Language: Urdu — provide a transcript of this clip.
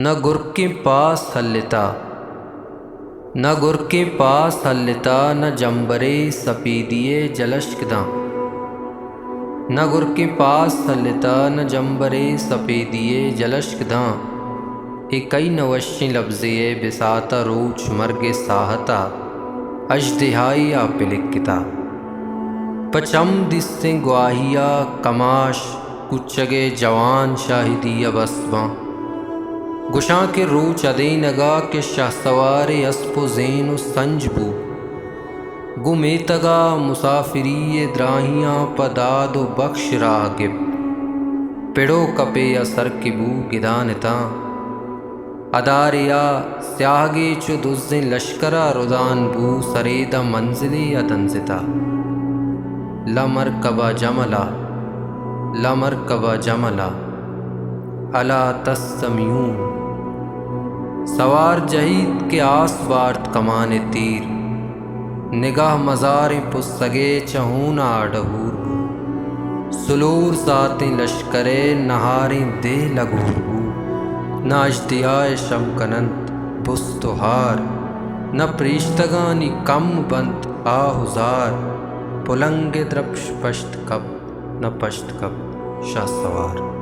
نہ گر کے پاس ہلتا، نہ گر کے پاس ہلتا، نہ جمبرے سپیدیے جلشکداں، نہ گر کے پاس ہلتا، نہ جمبرے سپیدیے جلشکداں، کئی نوشیں لفظیے بساتا روچ مرگ ساہتا، اژدہائی آ پلکتا، پچم دستیں گواہیا کماش کچگے جوان شاہدی ابسواں، گشاں کے روچ ادے نگا کہ شہ سوار اسپ و زین و سنج بو، گو میتگا مسافری دراہیاں پداد و بخش راغب، پڑو کپے اثر کی بو گدانتاں، اداریا سیاہگے چو دزیں لشکرا رودان بو سریدہ منزلِ ادنزتا، لمرکبہ جملا، لمرکبہ جملا، الا تستمعون، سوار جہید کے آس بارت کمان تیر، نگاہ مزار پستگے چہونا ڈہور بو، سلور ذاتیں لشکرے نہاریں دے لگور بو، نہ اژدہائے شم کننت بست و ہار، نہ پریشتگانی کم بنت آہزار، پلنگ درپش پشت کپ نہ پشت کپ شہ سوار۔